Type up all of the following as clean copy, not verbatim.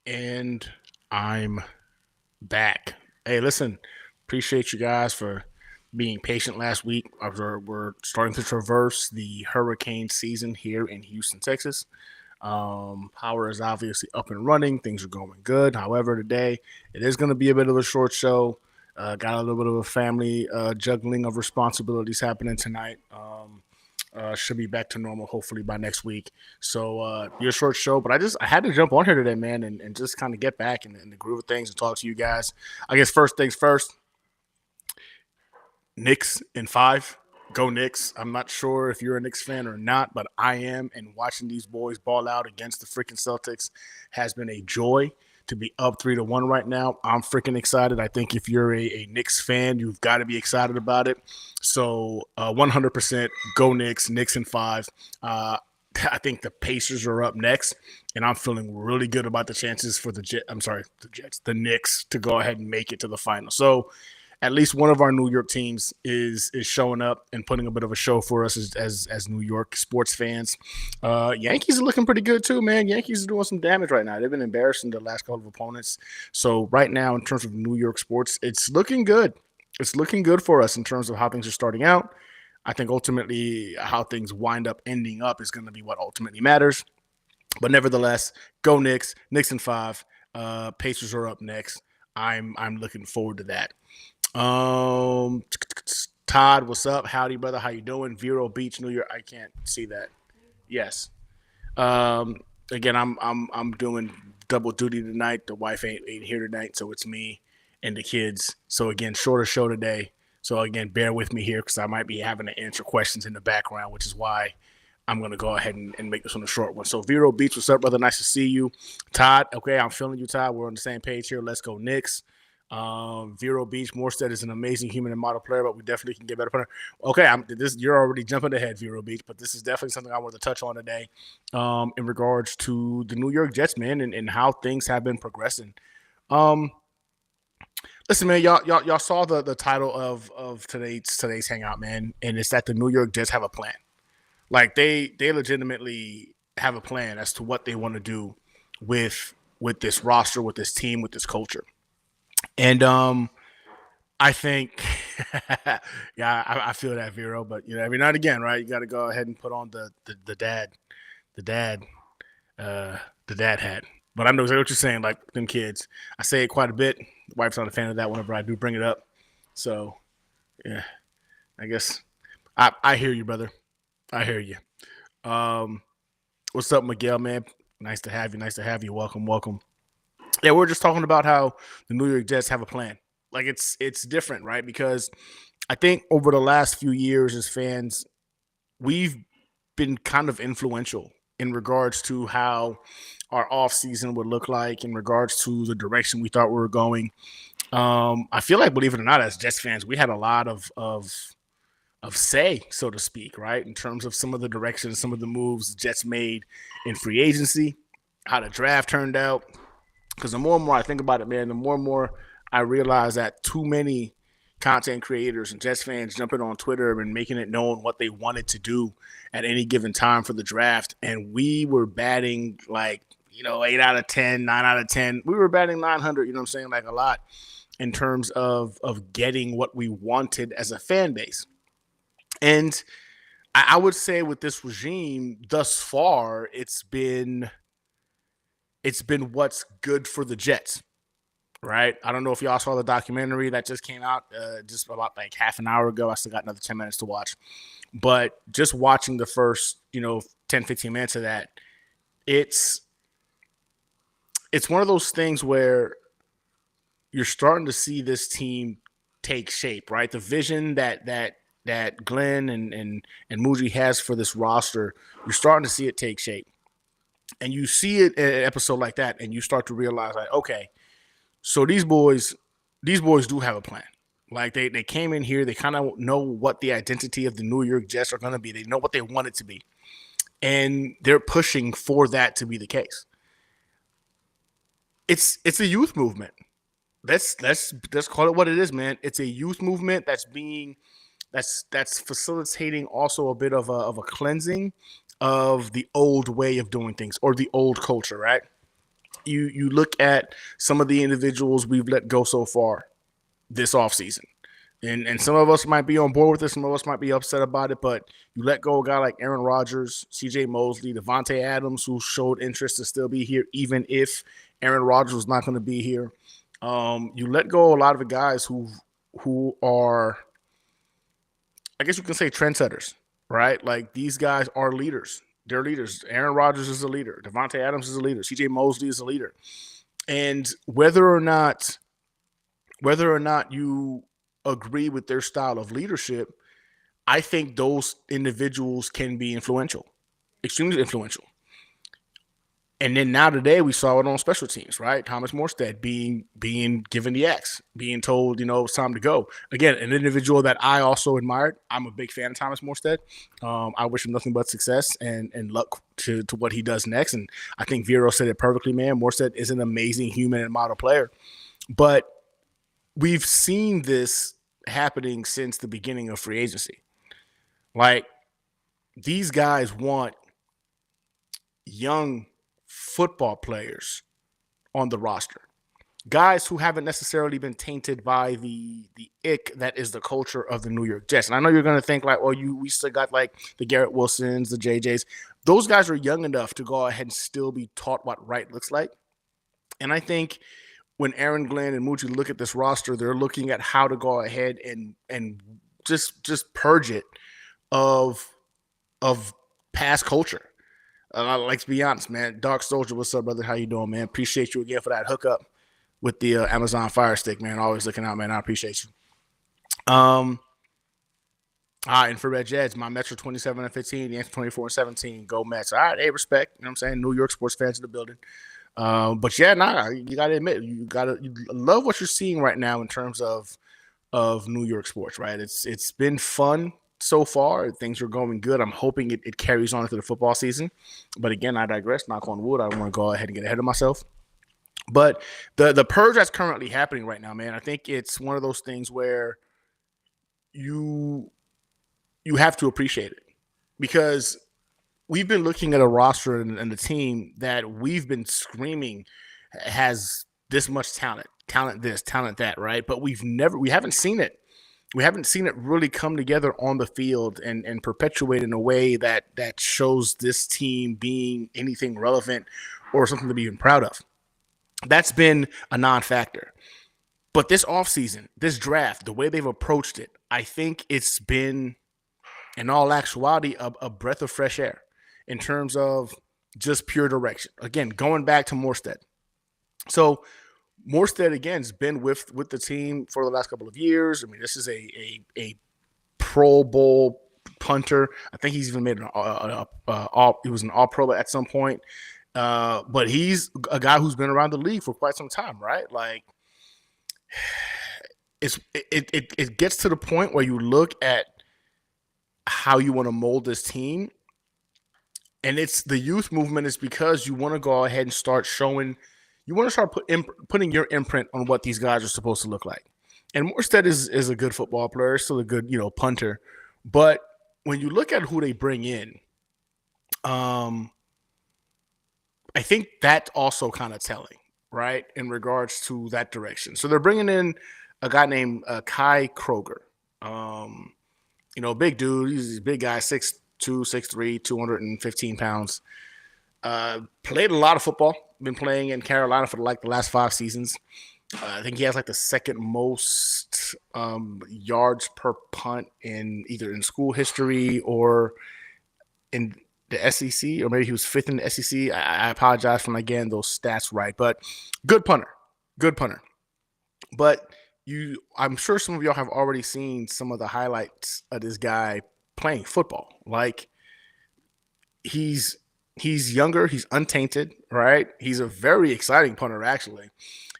And I'm back. Hey, listen, appreciate you guys for being patient last week. We're starting to traverse the hurricane season here in Houston, Texas. Power is obviously up and running. Things are going good. However, today it is going to be a bit of a short show. Got a little bit of a family juggling of responsibilities happening tonight. Should be back to normal hopefully by next week. So your short show, but I had to jump on here today, man, and just kind of get back in the groove of things and talk to you guys. I guess first things first, Knicks in 5. Go Knicks. I'm not sure if you're a Knicks fan or not, but I am. And watching these boys ball out against the freaking Celtics has been a joy. To be up 3-1 right now, I'm freaking excited. I think if you're a Knicks fan, you've got to be excited about it. So 100% go Knicks. Knicks in 5. I think the Pacers are up next, and I'm feeling really good about the chances for the Knicks to go ahead and make it to the final. So at least one of our New York teams is showing up and putting a bit of a show for us as New York sports fans. Yankees are looking pretty good too, man. Yankees are doing some damage right now. They've been embarrassing the last couple of opponents. So right now, in terms of New York sports, it's looking good. It's looking good for us in terms of how things are starting out. I think ultimately how things wind up ending up is going to be what ultimately matters. But nevertheless, go Knicks. Knicks in 5. Pacers are up next. I'm looking forward to that. Um, Todd, what's up? Howdy, brother. How you doing? Vero Beach, New York. I can't see that. Yes. Um, again, I'm doing double duty tonight. The wife ain't here tonight, so it's me and the kids. So again, shorter show today. So again, bear with me here because I might be having to answer questions in the background, which is why I'm gonna go ahead and make this one a short one. So Vero Beach, what's up, brother? Nice to see you. Todd, okay, I'm feeling you, Todd. We're on the same page here. Let's go Knicks. Vero Beach, Morstead is an amazing human and model player, but we definitely can get better player. Okay, you're already jumping ahead, Vero Beach, but this is definitely something I want to touch on today. In regards to the New York Jets, man, and how things have been progressing. Um, listen, man, y'all saw the title of today's hangout, man, and it's that the New York Jets have a plan. Like they legitimately have a plan as to what they want to do with this roster, with this team, with this culture. And I think, yeah, I feel that Vero, but every now and again, right? You got to go ahead and put on the dad, the dad, uh, the dad hat. But I know exactly what you're saying. Like them kids, I say it quite a bit. The wife's not a fan of that whenever I do bring it up. So yeah, I guess I hear you, brother. I hear you. Um, what's up, Miguel? Man, nice to have you. Nice to have you. Welcome, welcome. Yeah, we're just talking about how the New York Jets have a plan. Like it's different, right? Because I think over the last few years as fans, we've been kind of influential in regards to how our off season would look like, in regards to the direction we thought we were going. I feel like, believe it or not, as Jets fans, we had a lot of say, so to speak, right? In terms of some of the directions, some of the moves the Jets made in free agency, how the draft turned out. Because the more and more I think about it, man, the more and more I realize that too many content creators and Jets fans jumping on Twitter and making it known what they wanted to do at any given time for the draft. And we were batting like, 8 out of 10, 9 out of 10. We were batting 900, you know what I'm saying? Like a lot in terms of getting what we wanted as a fan base. And I would say with this regime thus far, it's been what's good for the Jets, right? I don't know if y'all saw the documentary that just came out just about like half an hour ago. I still got another 10 minutes to watch. But just watching the first, 10, 15 minutes of that, it's one of those things where you're starting to see this team take shape, right? The vision that Glenn and Muji has for this roster, you're starting to see it take shape. And you see it in an episode like that, and you start to realize, like, okay, so these boys do have a plan. Like they came in here, they kind of know what the identity of the New York Jets are going to be. They know what they want it to be, and they're pushing for that to be the case. It's a youth movement. Let's call it what it is, man. It's a youth movement that's facilitating also a bit of a cleansing of the old way of doing things or the old culture, right? You look at some of the individuals we've let go so far this offseason. And some of us might be on board with this, some of us might be upset about it, but you let go of a guy like Aaron Rodgers, CJ Mosley, Devontae Adams, who showed interest to still be here, even if Aaron Rodgers was not going to be here. You let go of a lot of the guys who are, I guess you can say, trendsetters, right? Like these guys are leaders. They're leaders. Aaron Rodgers is a leader. Devontae Adams is a leader. CJ Mosley is a leader. And whether or not you agree with their style of leadership, I think those individuals can be influential, extremely influential. And then now today we saw it on special teams, right? Thomas Morstead being given the X, being told, it's time to go. Again, an individual that I also admired. I'm a big fan of Thomas Morstead. I wish him nothing but success and luck to what he does next. And I think Vero said it perfectly, man. Morstead is an amazing human and model player. But we've seen this happening since the beginning of free agency. Like, these guys want young football players on the roster, guys who haven't necessarily been tainted by the ick that is the culture of the New York Jets. And I know you're going to think like, we still got like the Garrett Wilsons, the JJs. Those guys are young enough to go ahead and still be taught what right looks like. And I think when Aaron Glenn and Moochie look at this roster, they're looking at how to go ahead and just purge it of past culture. Let's be honest, man. Dark Soldier, what's up, brother? How you doing, man? Appreciate you again for that hookup with the Amazon Fire Stick, man. Always looking out, man. I appreciate you. Infrared Jets, my Mets are 27 and 15, the Yankees 24 and 17. Go Mets. All right, hey, respect. You know what I'm saying? New York sports fans in the building. But yeah, you gotta admit, you love what you're seeing right now in terms of New York sports, right? It's been fun so far. Things are going good. I'm hoping it carries on into the football season. But again, I digress. Knock on wood. I don't want to go ahead and get ahead of myself. But the purge that's currently happening right now, man, I think it's one of those things where you have to appreciate it, because we've been looking at a roster and the team that we've been screaming has this much talent this, talent that, right? But we haven't seen it. We haven't seen it really come together on the field and perpetuate in a way that shows this team being anything relevant or something to be even proud of. That's been a non-factor. But this offseason, this draft, the way they've approached it, I think it's been, in all actuality, a breath of fresh air in terms of just pure direction. Again, going back to Morstead. So Morstead, again, has been with the team for the last couple of years. I mean, this is a Pro Bowl punter. I think he's even made he was an All-Pro at some point. But he's a guy who's been around the league for quite some time, right? Like, it gets to the point where you look at how you want to mold this team, and it's the youth movement is because you want to go ahead and start showing, you want to start putting your imprint on what these guys are supposed to look like. And Morstead is a good football player, still a good, punter. But when you look at who they bring in, I think that's also kind of telling, right, in regards to that direction. So they're bringing in a guy named Kai Kroger. Big dude. He's a big guy, 6'2", 6'3", 215 pounds. Played a lot of football. Been playing in Carolina for the last 5 seasons. I think he has the second most yards per punt in either in school history or in the SEC, or maybe he was 5th in the SEC. I apologize for not getting those stats right, but good punter. But I'm sure some of y'all have already seen some of the highlights of this guy playing football. Like, he's He's younger. He's untainted, right? He's a very exciting punter, actually.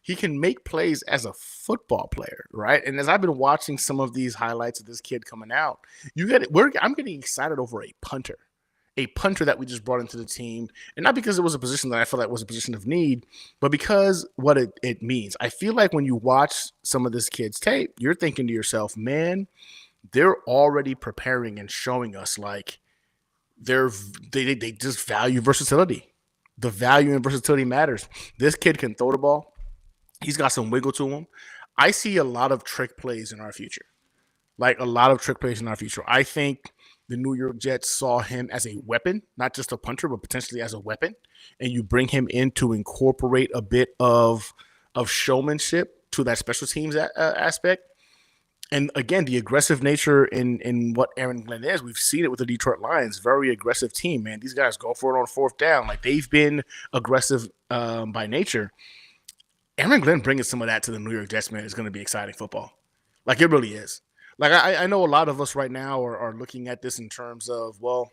He can make plays as a football player, right? And as I've been watching some of these highlights of this kid coming out, I'm getting excited over a punter that we just brought into the team, and not because it was a position that I feel like was a position of need, but because what it means. I feel like when you watch some of this kid's tape, you're thinking to yourself, man, they're already preparing and showing us like they just value versatility. The value and versatility matters. This kid can throw the ball. He's got some wiggle to him. I see a lot of trick plays in our future. Like a lot of trick plays in our future. I think the New York Jets saw him as a weapon, not just a punter, but potentially as a weapon. And you bring him in to incorporate a bit of showmanship to that special teams aspect. And again, the aggressive nature in what Aaron Glenn is, we've seen it with the Detroit Lions. Very aggressive team, man. These guys go for it on fourth down. Like they've been aggressive by nature. Aaron Glenn bringing some of that to the New York Jets, man, is going to be exciting football. Like it really is. Like I know a lot of us right now are looking at this in terms of, well,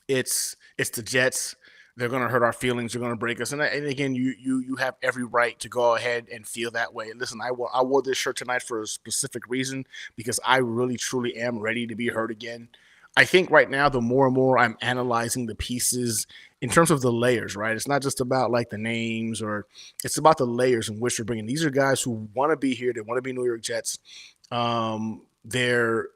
it's the Jets. They're going to hurt our feelings. They're going to break us. And again, you have every right to go ahead and feel that way. Listen, I wore this shirt tonight for a specific reason because I really truly am ready to be hurt again. I think right now, the more and more I'm analyzing the pieces in terms of the layers, right? It's not just about like the names, or it's about the layers in which you're bringing. These are guys who want to be here. They want to be New York Jets. They're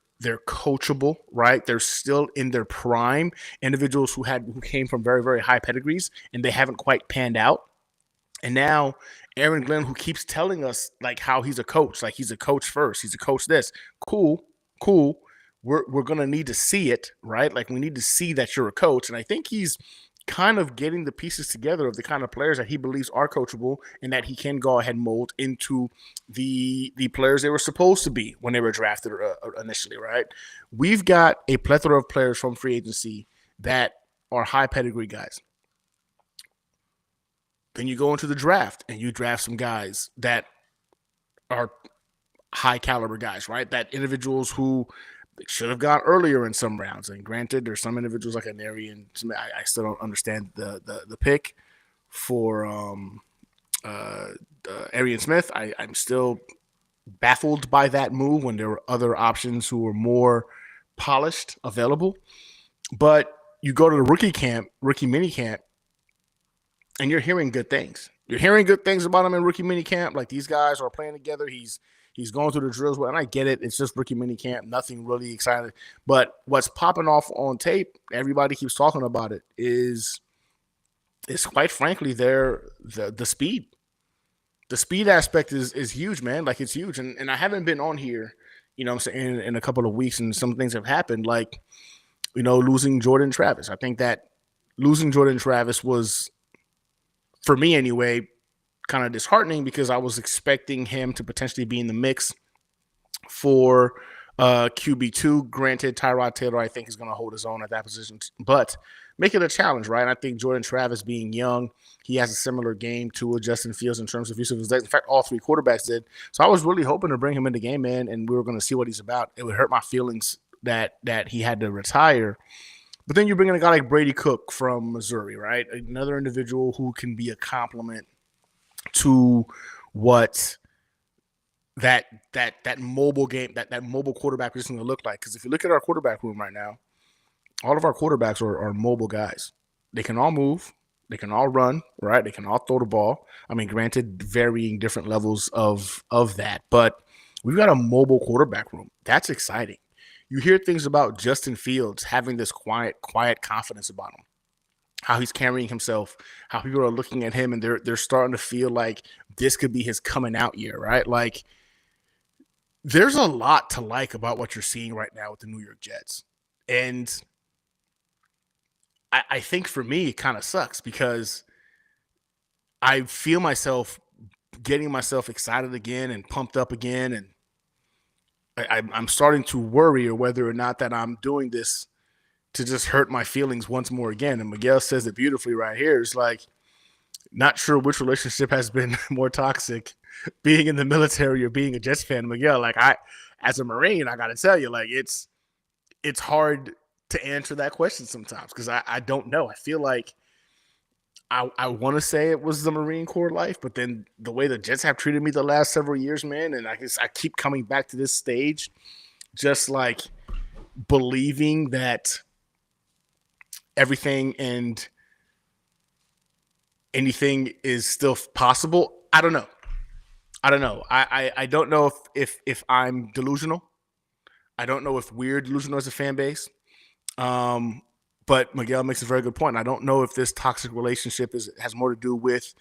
coachable, right? They're still in their prime. Individuals who came from very, very high pedigrees and they haven't quite panned out. And now Aaron Glenn, who keeps telling us like how he's a coach, like he's a coach first, he's a coach this. Cool. We're gonna need to see it, right? Like we need to see that you're a coach. And I think he's kind of getting the pieces together of the kind of players that he believes are coachable and that he can go ahead and mold into the players they were supposed to be when they were drafted initially, right? We've got a plethora of players from free agency that are high pedigree guys. Then you go into the draft and you draft some guys that are high caliber guys, right? That individuals who should have gone earlier in some rounds. And granted, there's some individuals like Anari, and I still don't understand the pick for Arian Smith. I'm still baffled by that move when there were other options who were more polished available. But you go to the rookie mini camp, and you're hearing good things. You're hearing good things about him in rookie mini camp. Like these guys are playing together. He's going through the drills, and I get it. It's just rookie mini camp, nothing really exciting. But what's popping off on tape, everybody keeps talking about it, is quite frankly the speed. The speed aspect is huge, man. Like it's huge. And I haven't been on here, you know what I'm saying, in a couple of weeks, and some things have happened, like, you know, losing Jordan Travis. I think that losing Jordan Travis was, for me anyway, kind of disheartening because I was expecting him to potentially be in the mix for QB2. Granted, Tyrod Taylor, I think, is going to hold his own at that position, but make it a challenge, right? And I think Jordan Travis, being young, he has a similar game to Justin Fields in terms of use of his legs. In fact, all three quarterbacks did. So I was really hoping to bring him in the game, man, and we were going to see what he's about. It would hurt my feelings that he had to retire. But then you bring in a guy like Brady Cook from Missouri, right? Another individual who can be a complement to what that mobile game, that mobile quarterback is going to look like. Because if you look at our quarterback room right now, all of our quarterbacks are mobile guys. They can all move. They can all run, right? They can all throw the ball. I mean, granted, varying different levels of that. But we've got a mobile quarterback room. That's exciting. You hear things about Justin Fields having this quiet confidence about him, how he's carrying himself, how people are looking at him, and they're starting to feel like this could be his coming out year, right? Like, there's a lot to like about what you're seeing right now with the New York Jets. And I think for me, it kind of sucks because I feel myself getting myself excited again and pumped up again. And I'm starting to worry whether or not that I'm doing this to just hurt my feelings once more again. And Miguel says it beautifully right here. It's like, not sure which relationship has been more toxic, being in the military or being a Jets fan. Miguel, like, as a Marine, I got to tell you, like, it's hard to answer that question sometimes because I don't know. I feel like I want to say it was the Marine Corps life, but then the way the Jets have treated me the last several years, man, and I guess I keep coming back to this stage, just like believing that everything and anything is still possible. I don't know. I don't know if I'm delusional. I don't know if we're delusional as a fan base. Um, but Miguel makes a very good point. I don't know if this toxic relationship has more to do with,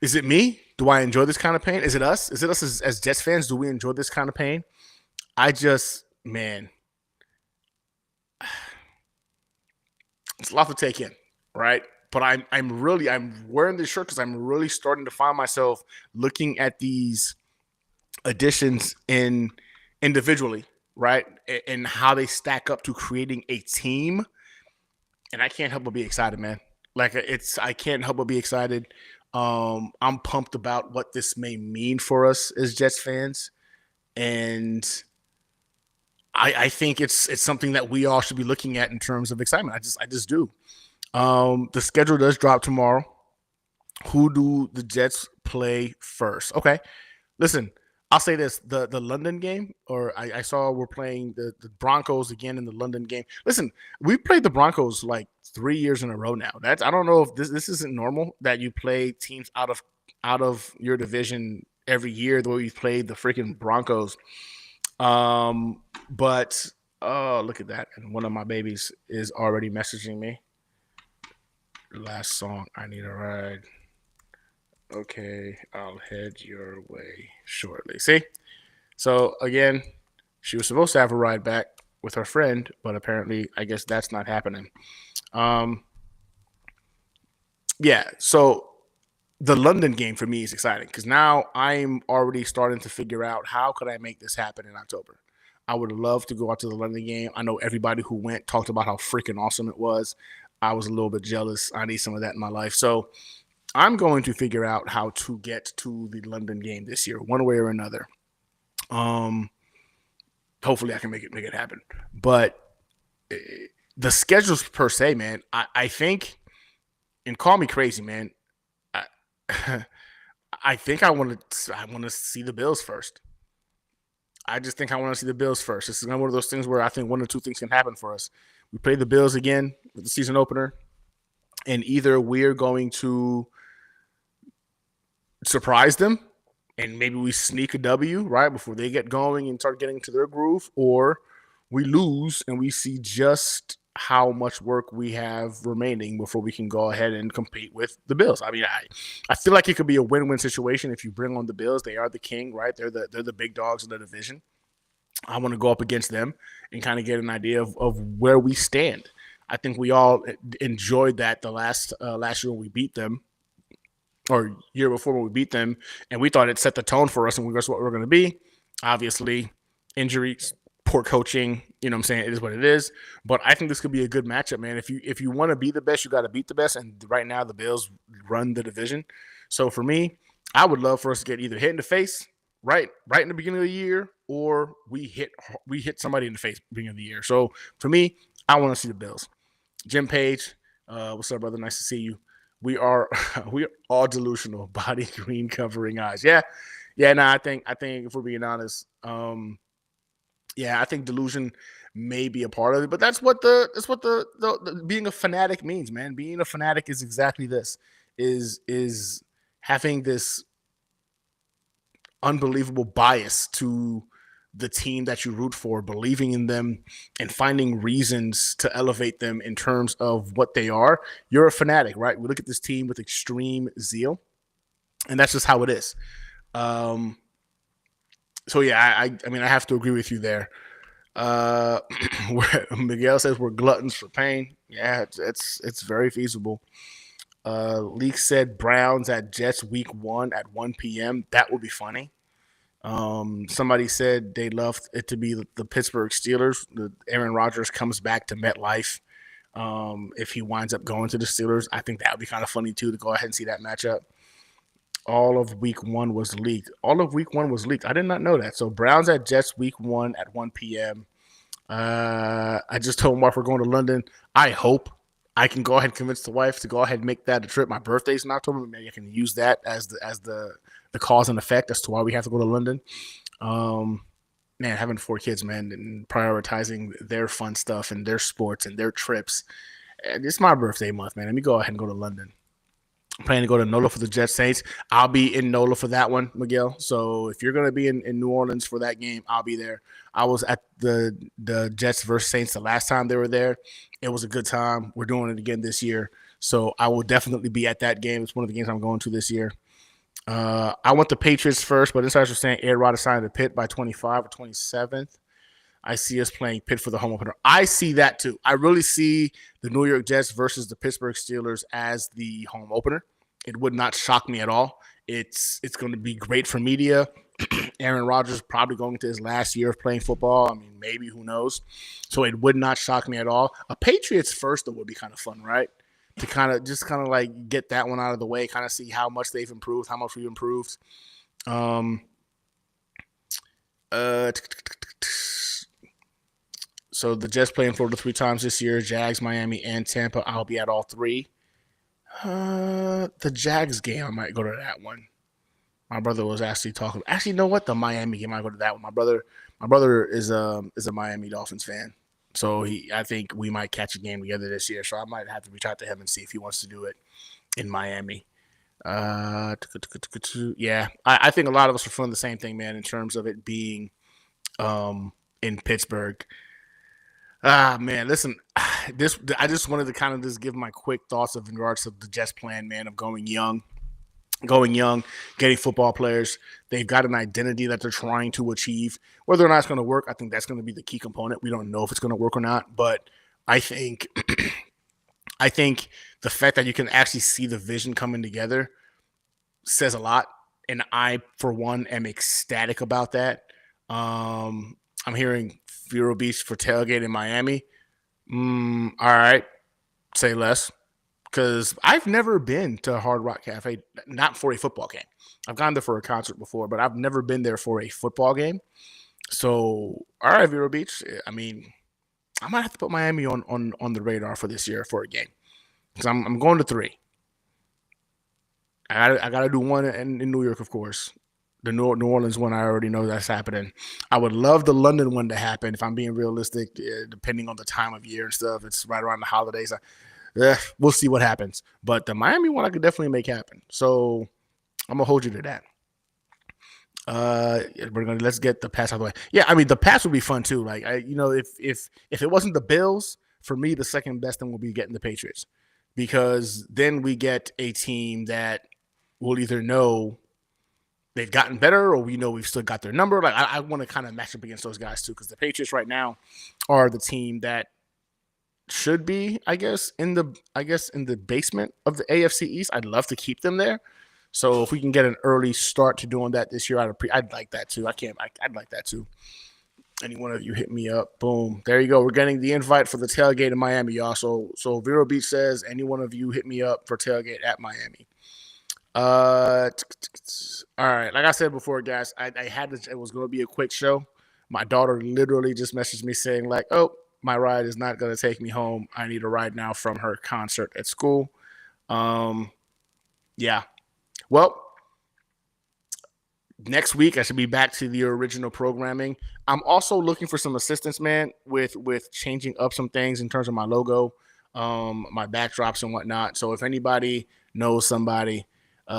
is it me? Do I enjoy this kind of pain? Is it us? Is it us as Jets fans? Do we enjoy this kind of pain? I just, man, it's a lot to take in, right? But I'm wearing this shirt because I'm really starting to find myself looking at these additions in individually, right, and how they stack up to creating a team. And I can't help but be excited, man. Like I can't help but be excited. I'm pumped about what this may mean for us as Jets fans, and I think it's something that we all should be looking at in terms of excitement. I just do. The schedule does drop tomorrow. Who do the Jets play first? Okay, listen. I'll say this: the London game, or I saw we're playing the Broncos again in the London game. Listen, we've played the Broncos like 3 years in a row now. That's I don't know if this isn't normal that you play teams out of your division every year the way we've played the freaking Broncos. But oh, look at that! And one of my babies is already messaging me. Last song, I need a ride. Okay, I'll head your way shortly. See? So again, she was supposed to have a ride back with her friend, but apparently, I guess that's not happening. Um, yeah. So the London game for me is exciting because now I'm already starting to figure out how could I make this happen in October. I would love to go out to the London game. I know everybody who went talked about how freaking awesome it was. I was a little bit jealous. I need some of that in my life. So I'm going to figure out how to get to the London game this year, one way or another. Um, Hopefully I can make it happen. But the schedules per se, man, I think, and call me crazy, man. I, I think I want to see the Bills first. I just think I want to see the Bills first. This is one of those things where I think one or two things can happen for us. We play the Bills again with the season opener, and either we're going to surprise them and maybe we sneak a W right before they get going and start getting to their groove, or we lose and we see just how much work we have remaining before we can go ahead and compete with the Bills. I mean, I feel like it could be a win-win situation if you bring on the Bills. They are the king, right? They're the big dogs in the division. I want to go up against them and kind of get an idea of where we stand. I think we all enjoyed that the last year when we beat them, or year before when we beat them, and we thought it set the tone for us and that's what we're going to be. Obviously, injuries, poor coaching, you know what I'm saying? It is what it is. But I think this could be a good matchup, man. If you want to be the best, you got to beat the best. And right now, the Bills run the division. So for me, I would love for us to get either hit in the face right in the beginning of the year, or we hit somebody in the face beginning of the year. So for me, I want to see the Bills. Jim Page, what's up, brother? Nice to see you. We are all delusional. Body green covering eyes. Yeah. No, I think if we're being honest, yeah, I think delusion may be a part of it, but that's what the being a fanatic means, man. Being a fanatic is exactly this: is having this unbelievable bias to the team that you root for, believing in them and finding reasons to elevate them in terms of what they are. You're a fanatic, right? We look at this team with extreme zeal, and that's just how it is. Um, so yeah, I mean, I have to agree with you there. Uh, Miguel says we're gluttons for pain. Yeah, it's very feasible. Leak said Browns at Jets week 1 at 1 p.m. That would be funny. Somebody said they love it to be the Pittsburgh Steelers. Aaron Rodgers comes back to MetLife. If he winds up going to the Steelers, I think that would be kind of funny too to go ahead and see that matchup. All of week 1 was leaked. I did not know that. So Browns at Jets week 1 at 1 p.m. I just told Mark we're going to London. I hope I can go ahead and convince the wife to go ahead and make that a trip. My birthday's in October. Maybe I can use that as the cause and effect as to why we have to go to London. Um, man, having 4 kids, man, and prioritizing their fun stuff and their sports and their trips. It's my birthday month, man. Let me go ahead and go to London. I'm planning to go to NOLA for the Jets Saints. I'll be in NOLA for that one, Miguel. So if you're going to be in New Orleans for that game, I'll be there. I was at the Jets versus Saints the last time they were there. It was a good time. We're doing it again this year. So I will definitely be at that game. It's one of the games I'm going to this year. I went the Patriots first, but insiders are saying Ed Rod assigned to Pitt by 25 or 27th. I see us playing Pitt for the home opener. I see that too. I really see the New York Jets versus the Pittsburgh Steelers as the home opener. It would not shock me at all. It's going to be great for media. Aaron Rodgers probably going into his last year of playing football. I mean, maybe, who knows? So it would not shock me at all. A Patriots first, though, would be kind of fun, right? To kind of like get that one out of the way, kind of see how much they've improved, how much we've improved. Um, so the Jets playing Florida 3 times this year: Jags, Miami, and Tampa. I'll be at all 3. The Jags game, I might go to that one. My brother was actually talking. Actually, you know what? The Miami game, I might go to that one. My brother is a Miami Dolphins fan, so I think we might catch a game together this year. So I might have to reach out to him and see if he wants to do it in Miami. Yeah, I think a lot of us are feeling the same thing, man, in terms of it being in Pittsburgh. Man, listen, I just wanted to kind of just give my quick thoughts of in regards to the Jets plan, man, of going young, getting football players. They've got an identity that they're trying to achieve. Whether or not it's going to work, I think that's going to be the key component. We don't know if it's going to work or not, but I think I think the fact that you can actually see the vision coming together says a lot. And I, for one, am ecstatic about that. I'm hearing Vero Beach for tailgate in Miami. All right, say less. Because I've never been to Hard Rock Cafe, not for a football game. I've gone there for a concert before, but I've never been there for a football game. So, all right, Vero Beach. I mean, I might have to put Miami on the radar for this year for a game because I'm going to 3. I got to do one in New York, of course. The New Orleans one, I already know that's happening. I would love the London one to happen if I'm being realistic, depending on the time of year and stuff. It's right around the holidays. We'll see what happens. But the Miami one, I could definitely make happen. So I'm gonna hold you to that. Let's get the pass out of the way. Yeah, I mean the pass would be fun too. Like if it wasn't the Bills, for me the second best thing would be getting the Patriots because then we get a team that will either know they've gotten better or we know we've still got their number. Like I want to kind of match up against those guys too because the Patriots right now are the team that should be, I guess, in the basement of the AFC East. I'd love to keep them there. So if we can get an early start to doing that this year, I'd like that too. I'd like that too. Any one of you hit me up. Boom. There you go. We're getting the invite for the tailgate in Miami, y'all. So Vero Beach says, any one of you hit me up for tailgate at Miami. All right. Like I said before, guys, it was going to be a quick show. My daughter literally just messaged me saying like, oh, my ride is not going to take me home. I need a ride now from her concert at school. Yeah. Well, next week I should be back to the original programming. I'm also looking for some assistance, man, with changing up some things in terms of my logo, my backdrops and whatnot. So if anybody knows somebody,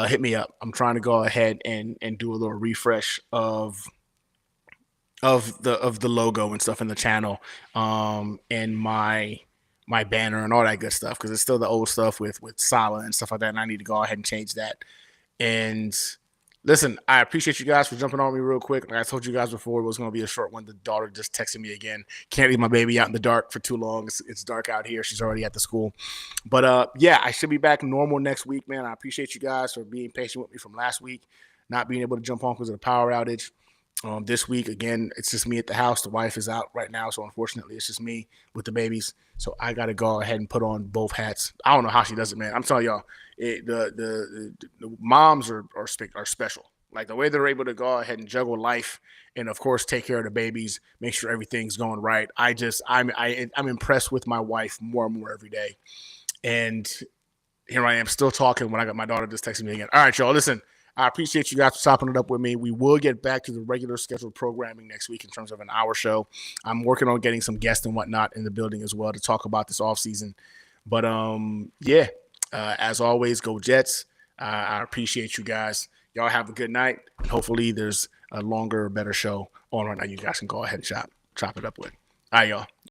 hit me up. I'm trying to go ahead and do a little refresh of the logo and stuff in the channel, and my banner and all that good stuff because it's still the old stuff with Sala and stuff like that. And I need to go ahead and change that. And listen, I appreciate you guys for jumping on me real quick. Like I told you guys before, it was going to be a short one. The daughter just texted me again. Can't leave my baby out in the dark for too long. It's dark out here. She's already at the school. But yeah, I should be back normal next week, man. I appreciate you guys for being patient with me from last week, not being able to jump on because of the power outage. This week, again, it's just me at the house. The wife is out right now, so unfortunately, it's just me with the babies. So I got to go ahead and put on both hats. I don't know how she does it, man. I'm telling y'all, the moms are special. Like the way they're able to go ahead and juggle life and of course take care of the babies, make sure everything's going right. I'm impressed with my wife more and more every day. And here I am still talking when I got my daughter just texting me again. All right, y'all. Listen, I appreciate you guys for stopping it up with me. We will get back to the regular scheduled programming next week in terms of an hour show. I'm working on getting some guests and whatnot in the building as well to talk about this off season. But yeah, as always, go Jets. I appreciate you guys. Y'all have a good night. Hopefully, there's a longer, better show on right now. You guys can go ahead and chop it up with. All right, y'all.